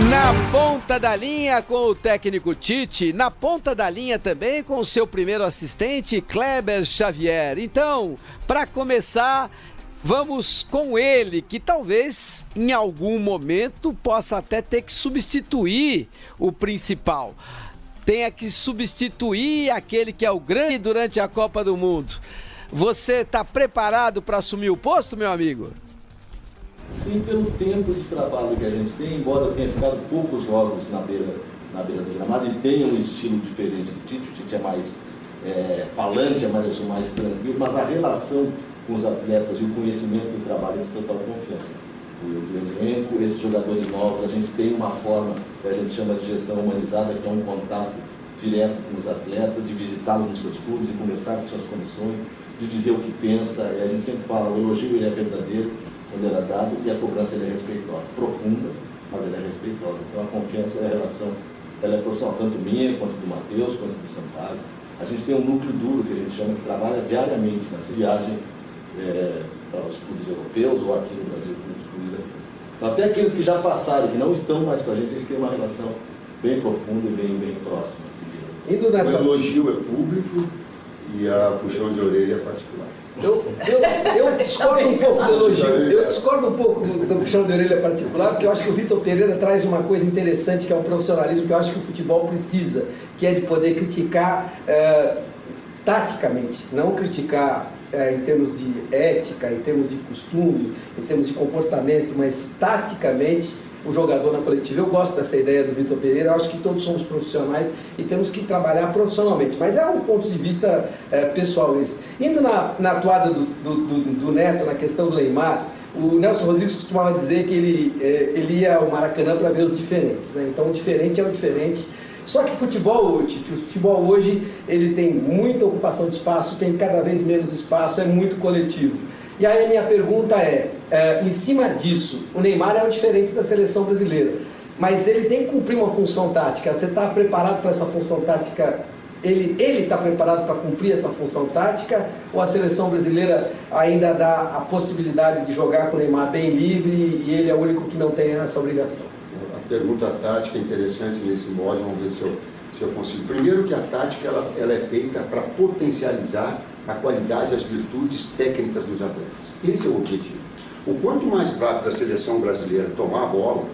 Na ponta da linha com o técnico Tite, na ponta da linha também com o seu primeiro assistente, Kleber Xavier. Então, para começar, vamos com ele, que talvez em algum momento possa até ter que substituir o principal. Tenha que substituir aquele que é o grande durante a Copa do Mundo. Você está preparado para assumir o posto, meu amigo? Sim, pelo tempo de trabalho que a gente tem, embora tenha ficado poucos jogos na beira do gramado e tenha um estilo diferente do Tite. O Tite é mais falante, eu sou mais tranquilo, mas a relação com os atletas e o conhecimento do trabalho é de total confiança. O elenco, esses jogadores novos, a gente tem uma forma que a gente chama de gestão humanizada, que é um contato direto com os atletas, de visitá-los nos seus clubes, de conversar com suas comissões, de dizer o que pensa. E a gente sempre fala, o elogio ele é verdadeiro quando ele é dado, e a cobrança ele é respeitosa, profunda, mas ele é respeitosa. Então a confiança e a relação, ela é profissional, tanto minha, quanto do Matheus, quanto do Sampaio. A gente tem um núcleo duro, que a gente chama, que trabalha diariamente nas viagens para os clubes europeus, ou aqui no Brasil, com os clubes europeus. Então, até aqueles que já passaram, que não estão mais com a gente tem uma relação bem profunda e bem próxima. O elogio é público e a puxão de orelha é particular. Eu discordo um pouco do elogio, eu discordo um pouco do puxão de orelha particular, porque eu acho que o Vitor Pereira traz uma coisa interessante, que é um profissionalismo que eu acho que o futebol precisa, que é de poder criticar taticamente, não criticar em termos de ética, em termos de costume, em termos de comportamento, mas taticamente o jogador na coletiva. Eu gosto dessa ideia do Vitor Pereira, eu acho que todos somos profissionais e temos que trabalhar profissionalmente, mas é um ponto de vista pessoal esse. Indo na toada do Neto, na questão do Neymar, o Nelson Rodrigues costumava dizer que ele ia ao Maracanã para ver os diferentes, né? Então o diferente é o diferente. Só que o futebol hoje ele tem muita ocupação de espaço, tem cada vez menos espaço, é muito coletivo. E aí a minha pergunta em cima disso, o Neymar é o diferente da seleção brasileira, mas ele tem que cumprir uma função tática. Você está preparado para essa função tática? Ele está preparado para cumprir essa função tática? Ou a seleção brasileira ainda dá a possibilidade de jogar com o Neymar bem livre e ele é o único que não tem essa obrigação? A pergunta tática é interessante nesse modo, vamos ver se eu consigo. Primeiro que a tática ela é feita para potencializar a qualidade e as virtudes técnicas dos atletas. Esse é o objetivo. O quanto mais rápido a seleção brasileira tomar a bola,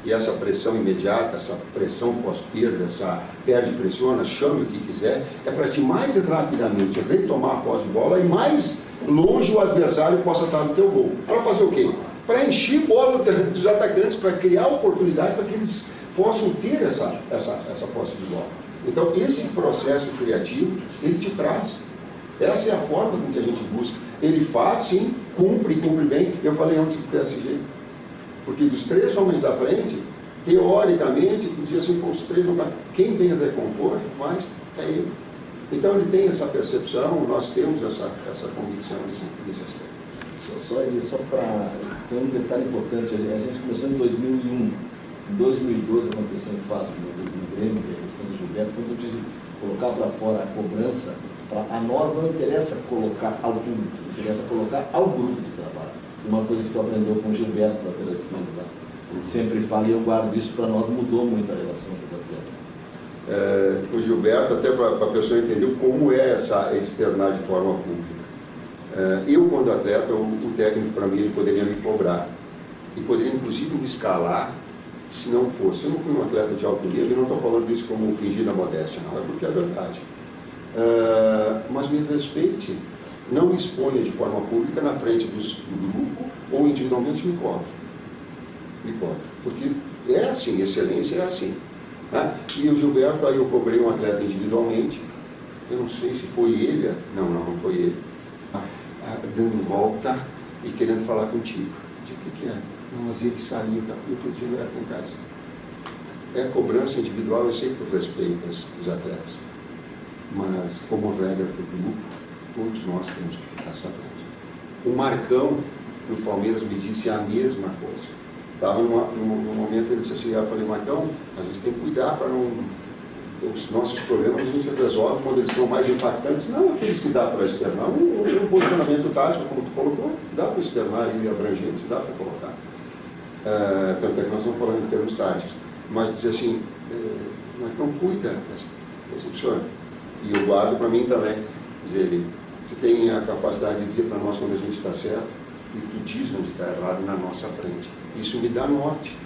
e essa pressão imediata, essa pressão pós-perda, essa perde, pressiona, chame o que quiser, é para te mais rapidamente retomar a posse de bola e mais longe o adversário possa estar no teu gol. Para fazer o quê? Para encher bola dos atacantes, para criar oportunidade para que eles possam ter essa posse de bola. Então, esse processo criativo, ele te traz. Essa é a forma com que a gente busca. Ele faz, sim, cumpre bem. Eu falei antes do PSG. Porque dos três homens da frente, teoricamente, podia ser com os três lugares. Quem vem a decompor mais é ele. Então ele tem essa percepção, nós temos essa convicção nesse aspecto. Só para ter um detalhe importante, a gente começou em 2001. Em 2012 aconteceu um fato no Grêmio, que é a questão do Gilberto, quando eu disse colocar para fora a cobrança. A nós não interessa colocar ao público, interessa colocar ao grupo de trabalho. Uma coisa que tu aprendeu com o Gilberto da Telecine, né? Ele sempre fala, e eu guardo isso para nós, mudou muito a relação com o atleta. O Gilberto, até para a pessoa entender como é essa externar de forma pública. Eu, quando atleta, o técnico, para mim, ele poderia me cobrar. E poderia, inclusive, me escalar se não fosse. Eu não fui um atleta de alto nível, e não estou falando isso como fingir da modéstia, não, é porque é verdade. Mas me respeite, não me exponha de forma pública na frente do grupo ou individualmente me cobre. Porque é assim, excelência é assim. Né? E o Gilberto, aí eu cobrei um atleta individualmente, eu não sei se foi ele, não foi ele, dando volta e querendo falar contigo. O que é? Não, mas ele saiu, eu podia era com casa. É cobrança individual, eu sei que tu respeitas os atletas. Mas, como regra para o grupo, todos nós temos que ficar sabendo. O Marcão, do Palmeiras, me disse a mesma coisa. Estava num momento, ele disse assim, eu falei, Marcão, a gente tem que cuidar para não... Os nossos problemas a gente resolve quando eles são mais impactantes, não aqueles que dá para externar. Um posicionamento tático, como tu colocou, dá para externar e abrangente, dá para colocar. Tanto é que nós estamos falando em termos táticos. mas dizer assim, não cuida desse senhor. E eu guardo para mim também. Dizer, ele tem a capacidade de dizer para nós quando a gente está certo e tu diz onde está errado na nossa frente. Isso me dá norte.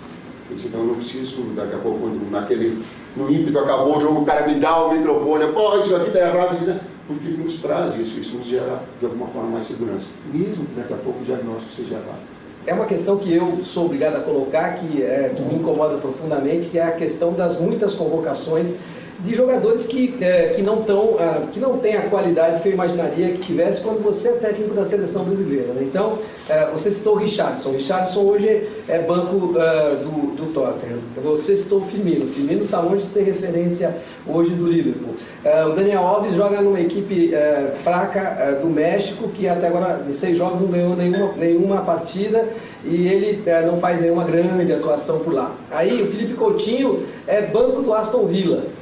Então eu não preciso, daqui a pouco, no ímpeto, acabou o jogo, o cara me dá o microfone, pô, isso aqui está errado, porque nos traz isso nos gera de alguma forma mais segurança, mesmo que daqui a pouco o diagnóstico seja errado. É uma questão que eu sou obrigado a colocar, que me incomoda profundamente, que é a questão das muitas convocações de jogadores que não têm a qualidade que eu imaginaria que tivesse quando você é técnico da seleção brasileira, né? Então, você citou o Richarlison. O Richarlison hoje é banco do Tottenham. Você citou o Firmino. O Firmino está longe de ser referência hoje do Liverpool. O Daniel Alves joga numa equipe fraca do México, que até agora, em 6 jogos, não ganhou nenhuma partida, e ele não faz nenhuma grande atuação por lá. Aí o Felipe Coutinho é banco do Aston Villa.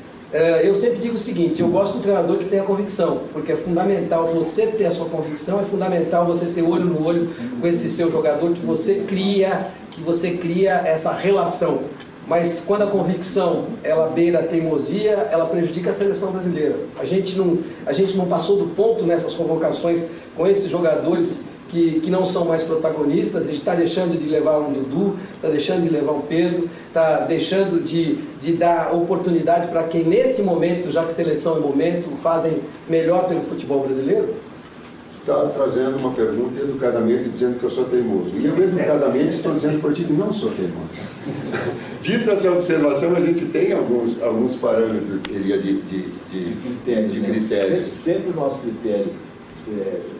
Eu sempre digo o seguinte, eu gosto do treinador que tem a convicção, porque é fundamental você ter a sua convicção, é fundamental você ter olho no olho com esse seu jogador, que você cria essa relação. Mas quando a convicção ela beira a teimosia, ela prejudica a seleção brasileira. A gente não passou do ponto nessas convocações com esses jogadores que não são mais protagonistas. A gente está deixando de levar um Dudu, está deixando de levar um Pedro, está deixando de dar oportunidade para quem nesse momento, já que seleção é momento, fazem melhor pelo futebol brasileiro? Está trazendo uma pergunta educadamente dizendo que eu sou teimoso. E eu educadamente estou dizendo por ti que não sou teimoso. Dita essa observação, a gente tem alguns parâmetros de critérios. Sempre o nosso critério,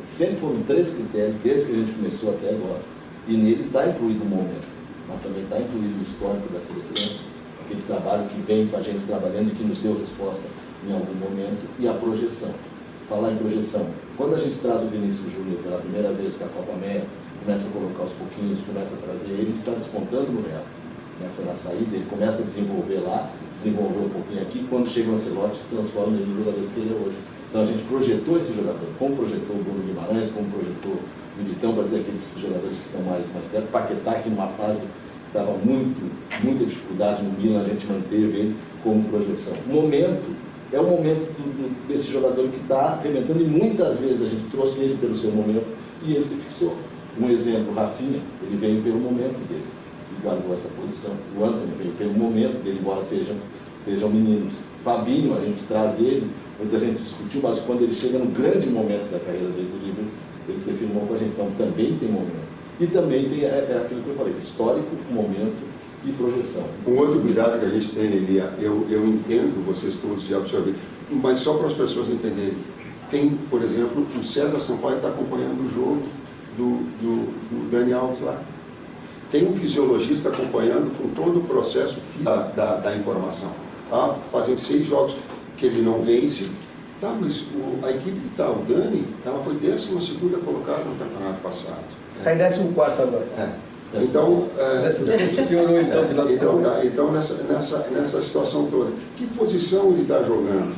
sempre foram 3 critérios, desde que a gente começou até agora. E nele está incluído o momento, mas também está incluído o histórico da seleção, aquele trabalho que vem com a gente trabalhando e que nos deu resposta em algum momento, e a projeção. Falar em projeção, quando a gente traz o Vinícius Júnior pela primeira vez para a Copa América, começa a colocar os pouquinhos, começa a trazer ele está despontando no Real. Foi na saída, ele começa a desenvolver lá, desenvolveu um pouquinho aqui, quando chega o Ancelotti, transforma ele no jogador que ele é hoje. Então a gente projetou esse jogador, como projetou o Bruno Guimarães, como projetou o Militão, para dizer aqueles jogadores que estão mais perto. Paquetá, que numa fase que estava muita dificuldade no Milan, a gente manteve ele como projeção. O momento é o momento desse jogador que está arrebentando, e muitas vezes a gente trouxe ele pelo seu momento e ele se fixou. Um exemplo, Rafinha, ele veio pelo momento dele e guardou essa posição. O Antony veio pelo momento dele, embora sejam meninos. Fabinho, a gente traz ele, muita gente discutiu, mas quando ele chega no grande momento da carreira dele do Liverpool, ele se firmou com a gente. Então também tem momento. E também tem aquilo que eu falei, histórico, momento e projeção. Um outro cuidado que a gente tem, Elia, eu entendo vocês todos de absorver, mas só para as pessoas entenderem. Tem, por exemplo, o César Sampaio está acompanhando o jogo do Dani Alves lá. Tem um fisiologista acompanhando com todo o processo da informação. Tá? Fazem 6 jogos que ele não vence. Tá, mas a equipe que está, o Dani, ela foi 12ª colocada no campeonato passado. Está em 14º agora. Então, piorou então nessa situação toda, que posição ele está jogando?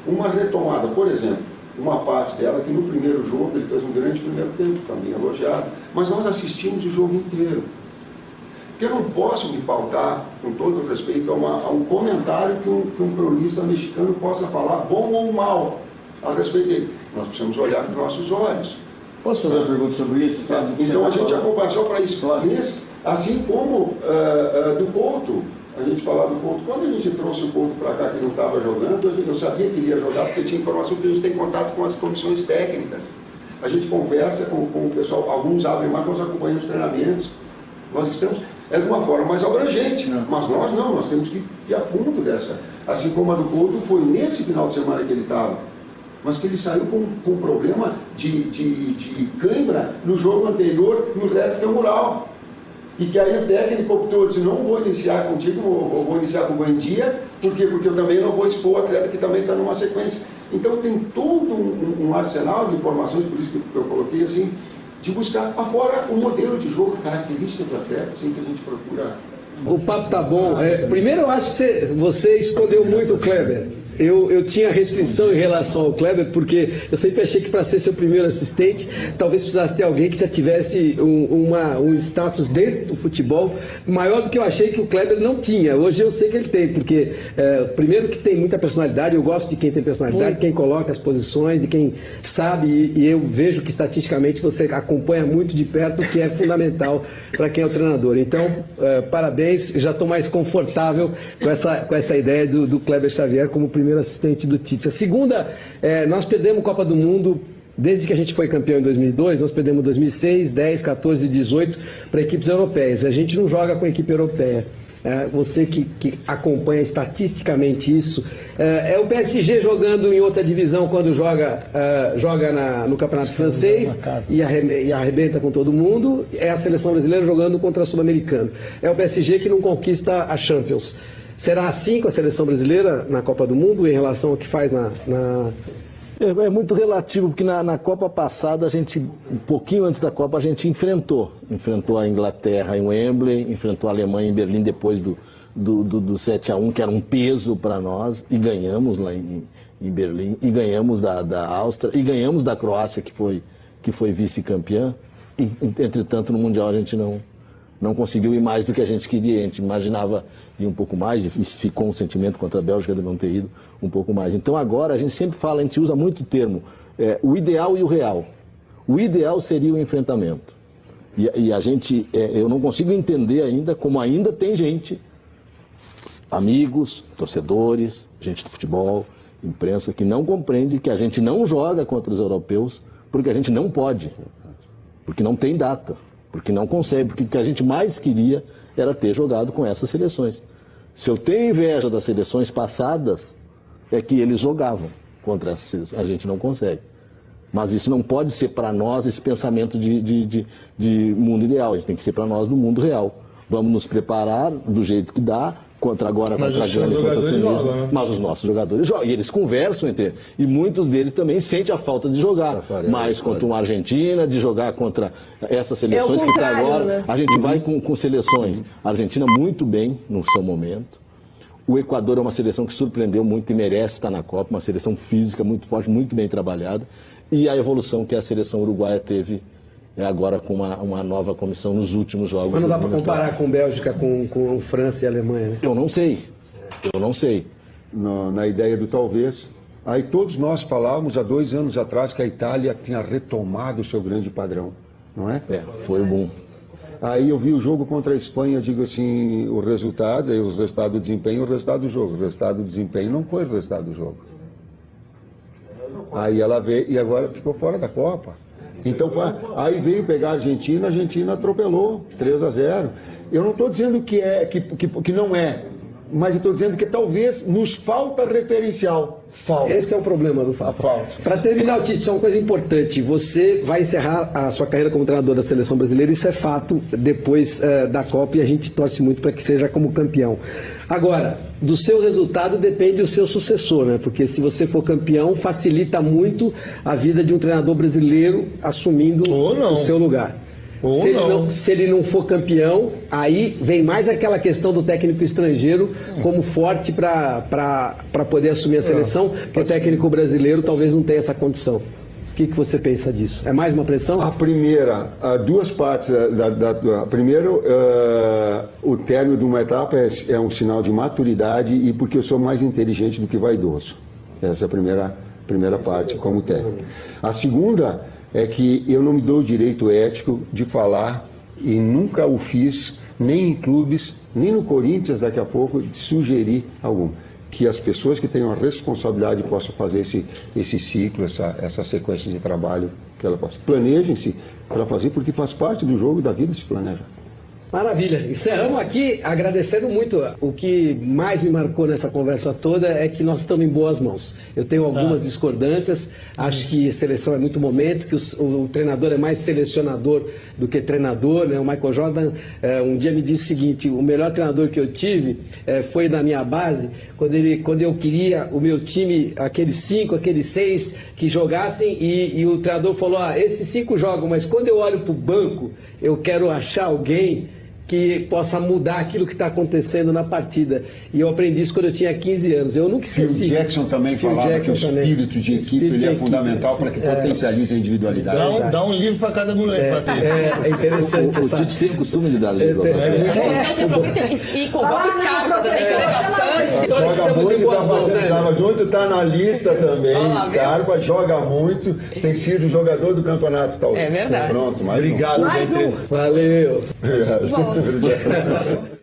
Uma retomada, por exemplo, uma parte dela que no primeiro jogo ele fez um grande primeiro tempo, também elogiado, mas nós assistimos o jogo inteiro. Porque eu não posso me pautar, com todo o respeito, a um comentário que um cronista mexicano possa falar, bom ou mal, a respeito dele. Nós precisamos olhar com os nossos olhos. Posso fazer uma pergunta sobre isso? Então a gente acompanha só para isso. Claro. Assim como do Couto, a gente falava do Couto, quando a gente trouxe o Couto para cá que não estava jogando, eu sabia que ele ia jogar porque tinha informação que a gente tem contato com as comissões técnicas. A gente conversa com o pessoal, alguns abrem mais, nós acompanhamos os treinamentos. Nós estamos, de uma forma mais abrangente, mas nós não, nós temos que ir a fundo dessa. Assim como a do Couto foi nesse final de semana que ele estava. Mas que ele saiu com problema de cãibra no jogo anterior, no reto femoral. E que aí o técnico optou, disse, não vou iniciar contigo, vou iniciar com o Buendia, por quê? Porque eu também não vou expor o atleta que também está numa sequência. Então tem todo um arsenal de informações, por isso que eu coloquei assim, de buscar afora o modelo de jogo, característica do atleta, assim que a gente procura. O papo tá bom. Primeiro eu acho que você escondeu muito o Kleber. Eu tinha restrição em relação ao Kleber, porque eu sempre achei que para ser seu primeiro assistente, talvez precisasse ter alguém que já tivesse um status dentro do futebol maior do que eu achei que o Kleber não tinha. Hoje eu sei que ele tem, porque primeiro que tem muita personalidade, eu gosto de quem tem personalidade, quem coloca as posições e quem sabe, e eu vejo que estatisticamente você acompanha muito de perto, o que é fundamental para quem é o treinador. Então, parabéns, já estou mais confortável com essa ideia do Kleber Xavier como primeiro assistente do Tite. A segunda, nós perdemos Copa do Mundo desde que a gente foi campeão em 2002, nós perdemos 2006, 10, 14 e 18 para equipes europeias. A gente não joga com a equipe europeia. Você que acompanha estatisticamente isso, é o PSG jogando em outra divisão quando joga no Campeonato Francês e arrebenta com todo mundo, é a seleção brasileira jogando contra a Sul-Americana. É o PSG que não conquista a Champions. Será assim com a seleção brasileira na Copa do Mundo em relação ao que faz É muito relativo, porque na Copa passada, um pouquinho antes da Copa, a gente enfrentou a Inglaterra em Wembley, enfrentou a Alemanha em Berlim depois do 7-1, que era um peso para nós, e ganhamos lá em Berlim, e ganhamos da Áustria, e ganhamos da Croácia, que foi vice-campeã. Entretanto, no Mundial a gente não conseguiu ir mais do que a gente queria. A gente imaginava ir um pouco mais e ficou um sentimento contra a Bélgica de não ter ido um pouco mais. Então agora a gente sempre fala, a gente usa muito o termo, o ideal e o real. O ideal seria o enfrentamento. E a gente, eu não consigo entender ainda como ainda tem gente, amigos, torcedores, gente do futebol, imprensa, que não compreende que a gente não joga contra os europeus porque a gente não pode, porque não tem data. Porque não consegue, porque o que a gente mais queria era ter jogado com essas seleções. Se eu tenho inveja das seleções passadas, é que eles jogavam contra essas seleções. A gente não consegue. Mas isso não pode ser para nós esse pensamento de mundo ideal. A gente tem que ser para nós do mundo real. Vamos nos preparar do jeito que dá, contra a Gana, contra a Tunísia, né? Mas os nossos jogadores jogam, e eles conversam entre eles, e muitos deles também sentem a falta de jogar, mais contra uma Argentina, de jogar contra essas seleções que está agora, né? A gente vai com seleções, a Argentina muito bem no seu momento, o Equador é uma seleção que surpreendeu muito e merece estar na Copa, uma seleção física muito forte, muito bem trabalhada, e a evolução que a seleção uruguaia teve agora com uma nova comissão nos últimos jogos. Mas não dá para comparar com Bélgica, com França e Alemanha, né? Eu não sei. Na ideia do talvez. Aí todos nós falávamos há 2 anos atrás que a Itália tinha retomado o seu grande padrão, não é? Foi bom. Aí eu vi o jogo contra a Espanha, digo assim, o resultado do desempenho, o resultado do jogo. O resultado do desempenho não foi o resultado do jogo. Aí ela veio e agora ficou fora da Copa. Então, aí veio pegar a Argentina atropelou 3-0. Eu não estou dizendo que não é, mas eu estou dizendo que talvez nos falta referencial. Esse é o problema do falta. Para terminar, Tite, só uma coisa importante. Você vai encerrar a sua carreira como treinador da seleção brasileira, isso é fato, depois da Copa, e a gente torce muito para que seja como campeão. Agora, do seu resultado depende o seu sucessor, né? Porque se você for campeão, facilita muito a vida de um treinador brasileiro assumindo o seu lugar. Se ele não for campeão, aí vem mais aquela questão do técnico estrangeiro como forte para poder assumir a seleção, que o técnico brasileiro talvez não tenha essa condição. O que você pensa disso? É mais uma pressão? A primeira, duas partes. Primeiro, o término de uma etapa é um sinal de maturidade e porque eu sou mais inteligente do que vaidoso. Essa é a primeira parte como técnico. A segunda é que eu não me dou o direito ético de falar, e nunca o fiz, nem em clubes, nem no Corinthians daqui a pouco, de sugerir algum. Que as pessoas que tenham a responsabilidade possam fazer esse ciclo, essa sequência de trabalho, que ela possa. Planejem-se para fazer, porque faz parte do jogo da vida se planejar. Maravilha. Encerramos aqui agradecendo muito. O que mais me marcou nessa conversa toda é que nós estamos em boas mãos. Eu tenho algumas discordâncias, acho que a seleção é muito momento, que o treinador é mais selecionador do que treinador, né? O Michael Jordan um dia me disse o seguinte: o melhor treinador que eu tive foi na minha base, quando eu queria o meu time, aqueles 5, aqueles 6 que jogassem, e o treinador falou: esses 5 jogam, mas quando eu olho para o banco, eu quero achar alguém que possa mudar aquilo que está acontecendo na partida. E eu aprendi isso quando eu tinha 15 anos. Eu nunca esqueci. Phil Jackson também Phil falava Jackson que o também. espírito de equipe ele é fundamental para que potencialize a individualidade. Dá um livro para cada moleque. É interessante. O Tite tem o costume de dar livro. E convoca os caras também, que é bastante. Joga muito, tá fazendo tava junto, tá na lista também. Scarpa joga muito, tem sido jogador do campeonato estadual. É verdade. Pronto, mais Obrigado. Valeu. Obrigado.